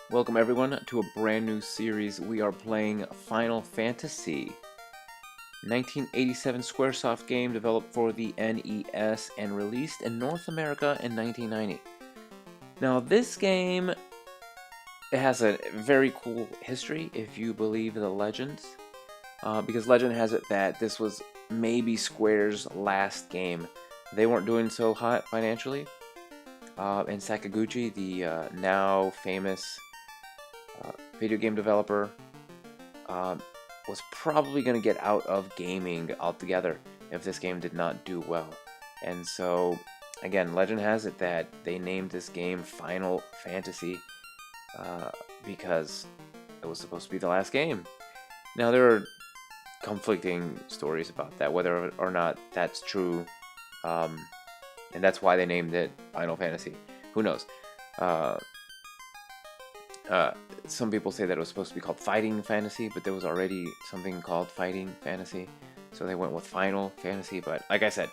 Welcome everyone to a brand new series. We are playing Final Fantasy, 1987 Squaresoft game developed for the NES and released in North America in 1990. Now this game, it has a very cool history if you believe the legends, because legend has it that this was maybe Square's last game. They weren't doing so hot financially, and Sakaguchi, the now famous video game developer, was probably going to get out of gaming altogether if this game did not do well. And so, again, legend has it that they named this game Final Fantasy because it was supposed to be the last game. Now, there are conflicting stories about that, whether or not that's true, and that's why they named it Final Fantasy. Who knows? Some people say that it was supposed to be called Fighting Fantasy, but there was already something called Fighting Fantasy, so they went with Final Fantasy. But like I said,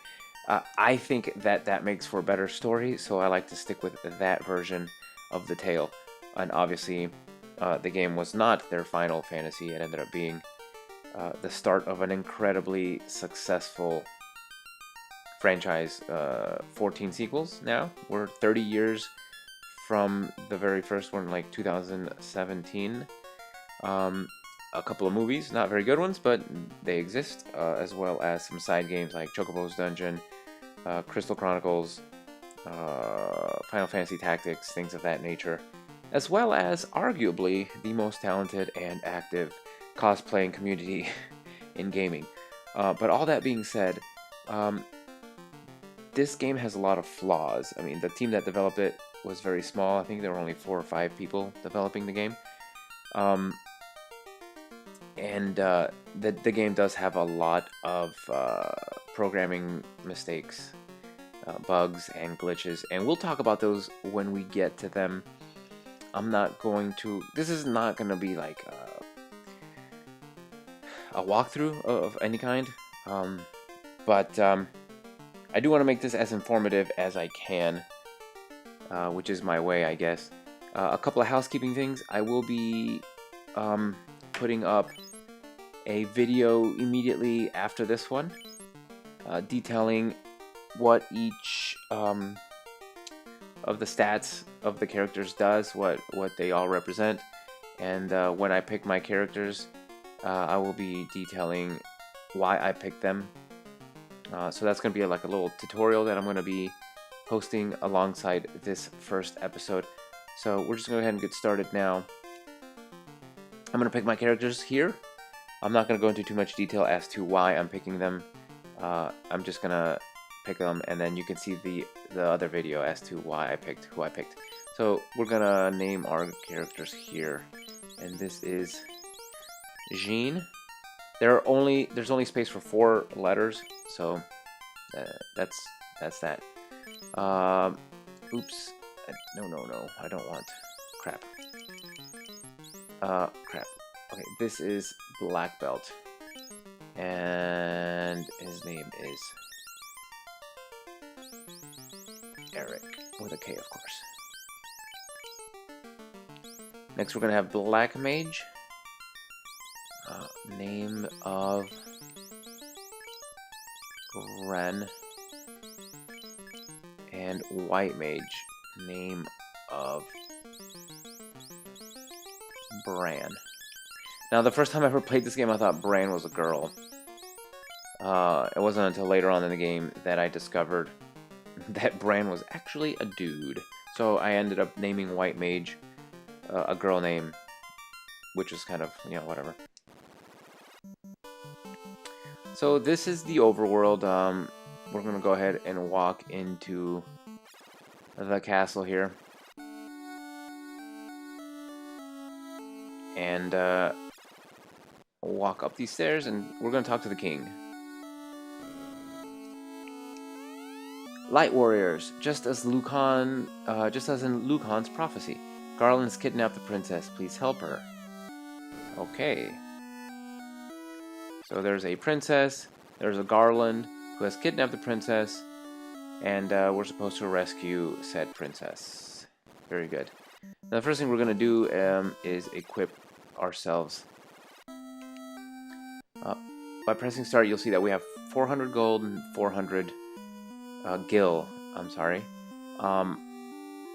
I think that makes for a better story, so I like to stick with that version of the tale. And obviously, the game was not their Final Fantasy. It ended up being the start of an incredibly successful franchise. 14 sequels now. We're 30 years from the very first one, like 2017. A couple of movies, not very good ones, but they exist, as well as some side games like Chocobo's Dungeon, Crystal Chronicles, Final Fantasy Tactics, things of that nature, as well as arguably the most talented and active cosplaying community in gaming. But all that being said, this game has a lot of flaws. I mean, the team that developed it was very small. I think there were only 4 or 5 people developing the game. The game does have a lot of programming mistakes, bugs, and glitches, and we'll talk about those when we get to them. I'm not going to... This is not going to be like a walkthrough of any kind, but I do want to make this as informative as I can, which is my way, I guess. A couple of housekeeping things. I will be putting up a video immediately after this one, detailing what each of the stats of the characters does, what they all represent, and when I pick my characters, I will be detailing why I picked them. So that's going to be like a little tutorial that I'm going to be posting alongside this first episode. So we're just going to go ahead and get started now. I'm going to pick my characters here. I'm not going to go into too much detail as to why I'm picking them. I'm just going to pick them, and then you can see the other video as to why I picked who I picked. So we're going to name our characters here. And this is Jean. There's only space for 4 letters, so that's that. Oops. No. I don't want. Crap. Crap. Okay, this is Black Belt. And his name is Eric, with a K, of course. Next, we're going to have Black Mage. Name of Ren. And White Mage, name of Bran. Now, the first time I ever played this game, I thought Bran was a girl. It wasn't until later on in the game that I discovered that Bran was actually a dude. So I ended up naming White Mage a girl name, which is kind of, whatever. So this is the overworld. We're going to go ahead and walk into the castle here. And walk up these stairs, and we're going to talk to the king. Light warriors, just as in Lucan's prophecy. Garland's kidnapped the princess. Please help her. Okay. So there's a princess, there's a Garland who has kidnapped the princess, and we're supposed to rescue said princess. Very good. Now, the first thing we're going to do is equip ourselves. By pressing start, you'll see that we have 400 gold and 400 gil. I'm sorry.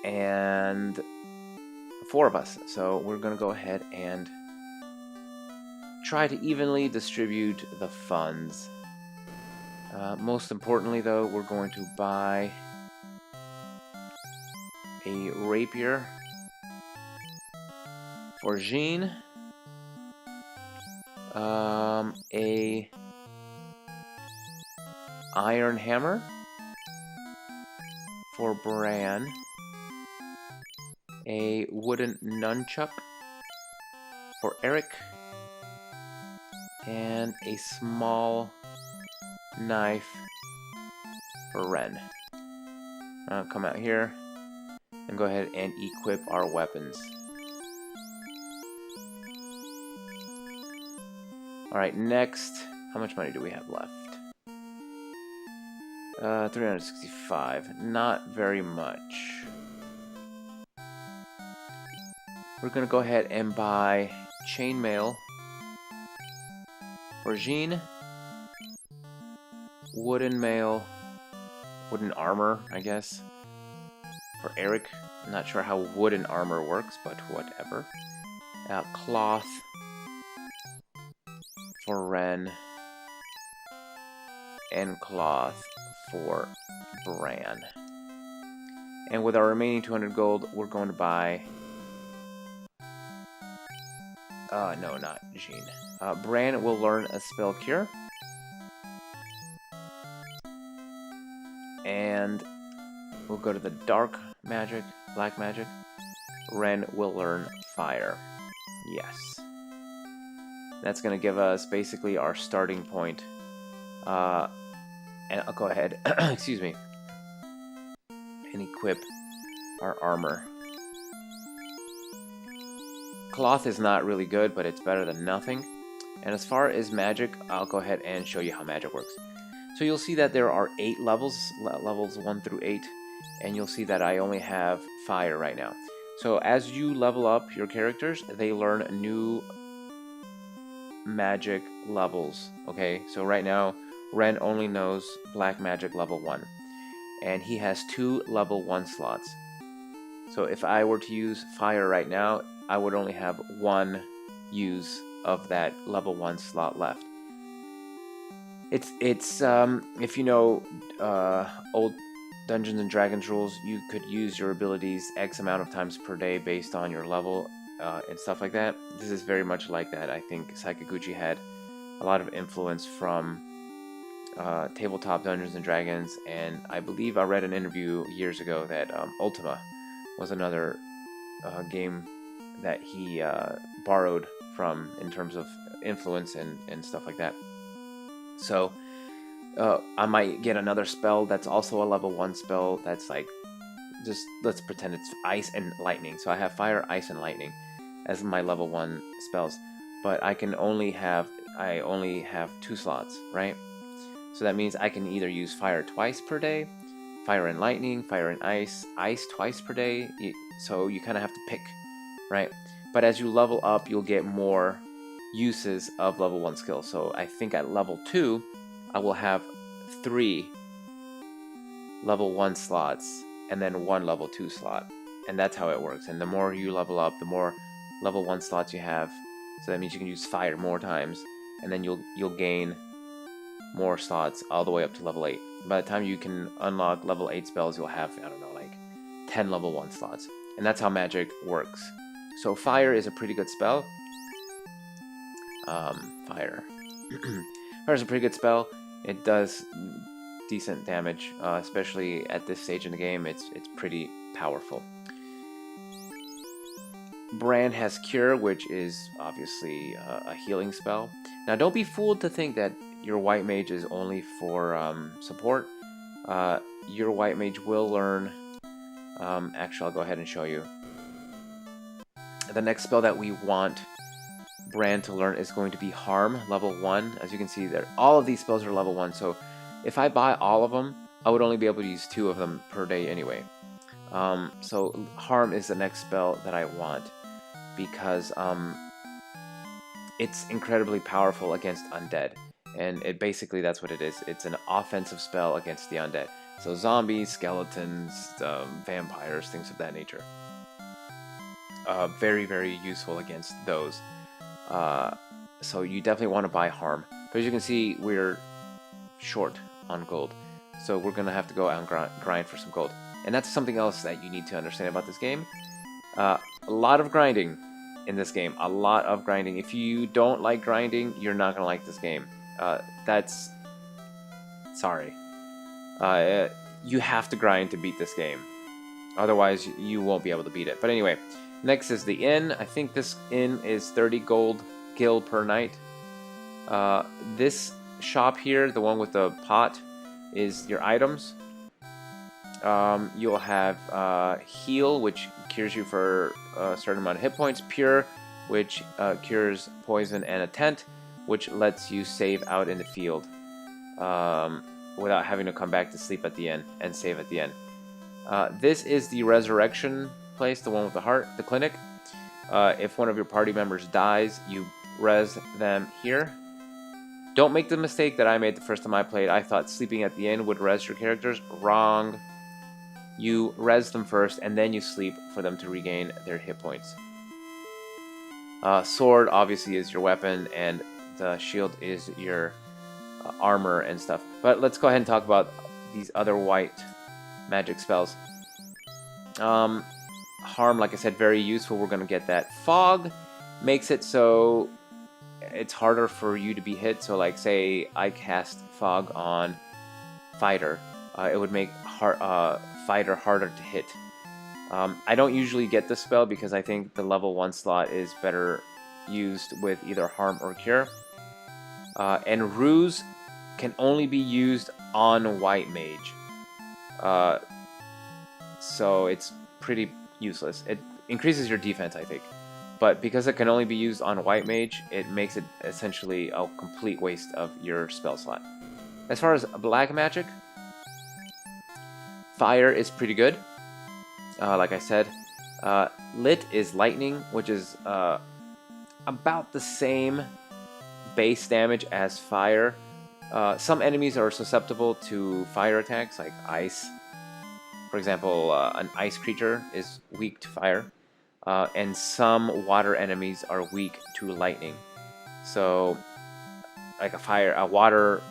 And 4 of us. So we're going to go ahead and try to evenly distribute the funds. Most importantly, though, we're going to buy a rapier for Jean, a iron hammer for Bran, a wooden nunchuck for Eric, and a small knife for Ren. Now come out here and go ahead and equip our weapons. Alright, next, how much money do we have left? 365. Not very much. We're gonna go ahead and buy chainmail for Jean, wooden mail, wooden armor, I guess, for Eric. I'm not sure how wooden armor works, but whatever. Cloth for Ren, and cloth for Bran. And with our remaining 200 gold, we're going to buy... no, not Jean. Bran will learn a spell cure. And we'll go to the dark magic, black magic. Ren will learn fire. Yes. That's going to give us basically our starting point. And I'll go ahead, excuse me, and equip our armor. Cloth is not really good, but it's better than nothing. And as far as magic, I'll go ahead and show you how magic works. So you'll see that there are 8 levels, levels 1 through 8, and you'll see that I only have fire right now. So as you level up your characters, they learn new magic levels, okay? So right now, Ren only knows black magic level 1, and he has 2 level 1 slots. So if I were to use fire right now, I would only have 1 use of that level 1 slot left. It's if you know old Dungeons and Dragons rules, you could use your abilities X amount of times per day based on your level and stuff like that. This is very much like that. I think Sakaguchi had a lot of influence from tabletop Dungeons and Dragons, and I believe I read an interview years ago that Ultima was another game that he borrowed from in terms of influence and stuff like that. So I might get another spell that's also a level 1 spell that's like, just let's pretend it's ice and lightning. So I have fire, ice, and lightning as my level 1 spells, but I only have 2 slots, right? So that means I can either use fire twice per day, fire and lightning, fire and ice twice per day. So you kind of have to pick, right? But as you level up, you'll get more uses of level 1 skills. So I think at level 2, I will have 3 level 1 slots and then 1 level 2 slot. And that's how it works. And the more you level up, the more level 1 slots you have. So that means you can use fire more times, and then you'll gain more slots all the way up to level 8. By the time you can unlock level 8 spells, you'll have, I don't know, like 10 level 1 slots. And that's how magic works. So fire is a pretty good spell. Fire. Fire is a pretty good spell. It does decent damage, especially at this stage in the game. It's pretty powerful. Bran has Cure, which is obviously a healing spell. Now, don't be fooled to think that your White Mage is only for support. Your White Mage will learn... actually, I'll go ahead and show you. The next spell that we want Bran to learn is going to be Harm, level 1. As you can see, there, all of these spells are level 1, so if I buy all of them, I would only be able to use 2 of them per day anyway. So Harm is the next spell that I want because it's incredibly powerful against undead. And basically that's what it is. It's an offensive spell against the undead. So zombies, skeletons, vampires, things of that nature. Very, very useful against those. So you definitely want to buy Harm. But as you can see, we're short on gold. So we're going to have to go out and grind for some gold. And that's something else that you need to understand about this game. A lot of grinding in this game. A lot of grinding. If you don't like grinding, you're not going to like this game. That's... Sorry. You have to grind to beat this game. Otherwise, you won't be able to beat it. But anyway, next is the inn. I think this inn is 30 gold gil per night. This shop here, the one with the pot, is your items. You'll have heal, which cures you for a certain amount of hit points. Pure, which cures poison, and a tent, which lets you save out in the field without having to come back to sleep at the end and save at the end. This is the resurrection place, the one with the heart, the clinic. If one of your party members dies, you res them here. Don't make the mistake that I made the first time I played. I thought sleeping at the inn would res your characters. Wrong. You res them first, and then you sleep for them to regain their hit points. Sword, obviously, is your weapon, and the shield is your armor and stuff. But let's go ahead and talk about these other white magic spells. Harm, like I said, very useful. We're going to get that. Fog makes it so it's harder for you to be hit. So like say I cast Fog on Fighter, it would make Fighter harder to hit. I don't usually get this spell because I think the level 1 slot is better used with either Harm or Cure. And Ruse can only be used on White Mage. So it's pretty useless. It increases your defense, I think. But because it can only be used on White Mage, it makes it essentially a complete waste of your spell slot. As far as Black Magic, Fire is pretty good. Like I said, Lit is Lightning, which is about the same base damage as Fire. Some enemies are susceptible to fire attacks, like Ice. For example, an Ice creature is weak to fire. And some water enemies are weak to lightning. So, like a water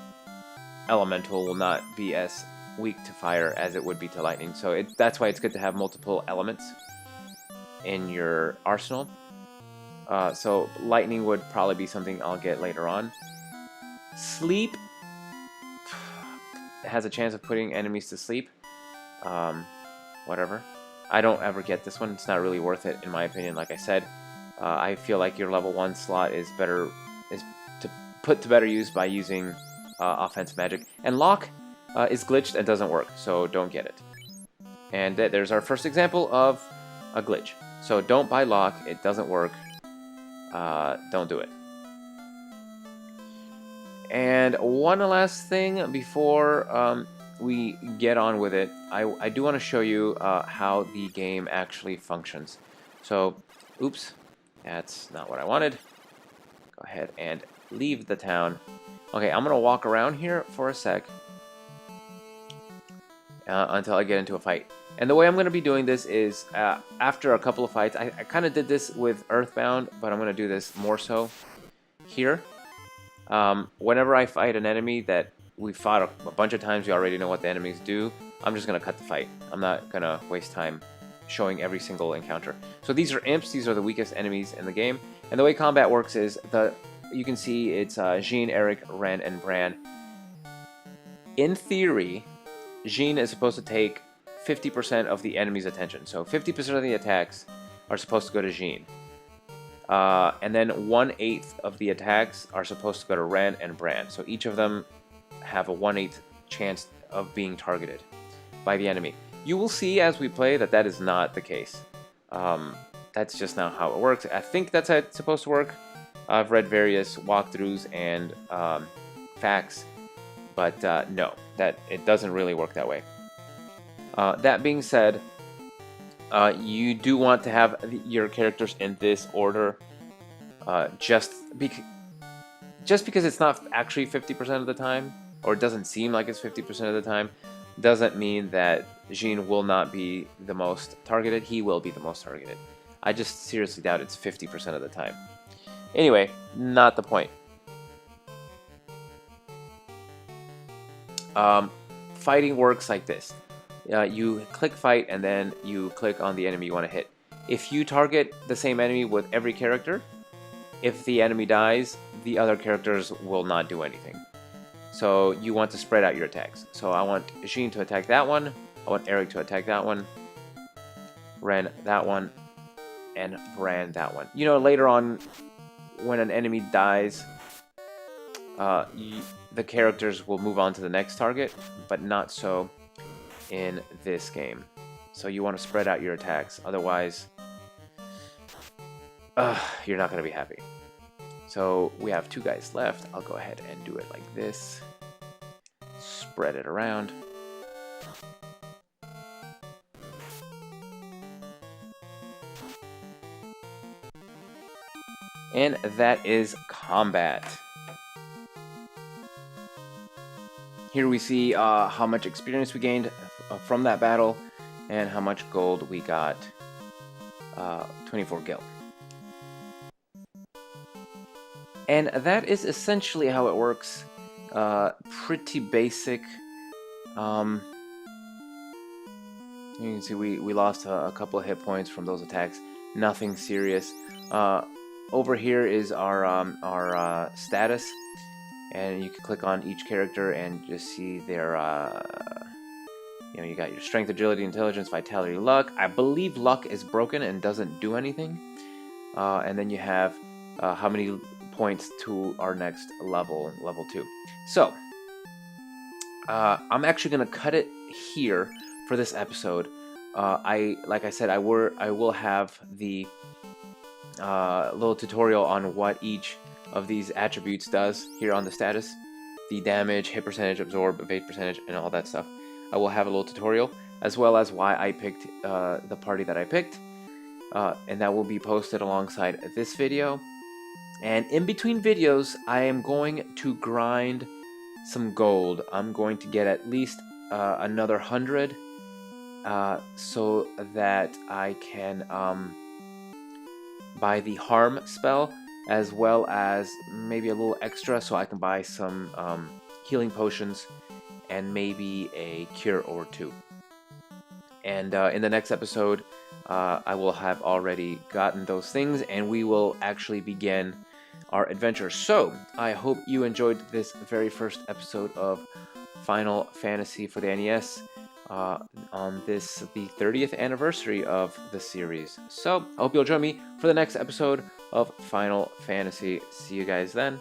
elemental will not be as weak to fire as it would be to lightning. So that's why it's good to have multiple elements in your arsenal. So lightning would probably be something I'll get later on. Sleep has a chance of putting enemies to sleep. Whatever. I don't ever get this one. It's not really worth it, in my opinion. Like I said, I feel like your level 1 slot is to put to better use by using offense magic. And Lock is glitched and doesn't work, so don't get it. And there's our first example of a glitch. So don't buy Lock. It doesn't work. Don't do it. And one last thing before we get on with it, I do want to show you how the game actually functions. So, oops, that's not what I wanted. Go ahead and leave the town. Okay, I'm going to walk around here for a sec until I get into a fight. And the way I'm going to be doing this is after a couple of fights. I kind of did this with Earthbound, but I'm going to do this more so here. Whenever I fight an enemy that we fought a bunch of times, we already know what the enemies do, I'm just going to cut the fight. I'm not going to waste time showing every single encounter. So these are imps. These are the weakest enemies in the game. And the way combat works is, you can see it's Jean, Eric, Ren, and Bran. In theory, Jean is supposed to take 50% of the enemy's attention. So 50% of the attacks are supposed to go to Jean. And then 1/8 of the attacks are supposed to go to Ren and Bran. So each of them have a 1/8 chance of being targeted by the enemy. You will see as we play that is not the case. That's just not how it works. I think that's how it's supposed to work. I've read various walkthroughs and facts, but no, that it doesn't really work that way. That being said, You do want to have your characters in this order, just because it's not actually 50% of the time, or it doesn't seem like it's 50% of the time, doesn't mean that Jean will not be the most targeted. He will be the most targeted. I just seriously doubt it's 50% of the time. Anyway, not the point. Fighting works like this. You click fight and then you click on the enemy you want to hit. If you target the same enemy with every character, if the enemy dies, the other characters will not do anything. So you want to spread out your attacks. So I want Jean to attack that one, I want Eric to attack that one, Ren that one, and Bran that one. You know, later on, when an enemy dies, the characters will move on to the next target, but not so in this game. So you want to spread out your attacks, otherwise you're not going to be happy. So we have 2 guys left. I'll go ahead and do it like this. Spread it around. And that is combat. Here we see how much experience we gained from that battle and how much gold we got. 24 gil. And that is essentially how it works. Pretty basic. You can see we lost a couple of hit points from those attacks. Nothing serious. Over here is our status, and you can click on each character and just see their you got your strength, agility, intelligence, vitality, luck. I believe luck is broken and doesn't do anything. And then you have how many points to our next level 2. So I'm actually gonna cut it here for this episode. Like I said, I will have the little tutorial on what each of these attributes does here on the status, the damage, hit percentage, absorb, evade percentage, and all that stuff. I will have a little tutorial, as well as why I picked the party that I picked, and that will be posted alongside this video. And in between videos, I am going to grind some gold. I'm going to get at least another 100, so that I can buy the harm spell, as well as maybe a little extra so I can buy some healing potions and maybe a cure or 2. And in the next episode, I will have already gotten those things, and we will actually begin our adventure. So I hope you enjoyed this very first episode of Final Fantasy for the NES on this, the 30th anniversary of the series. So I hope you'll join me for the next episode of Final Fantasy. See you guys then.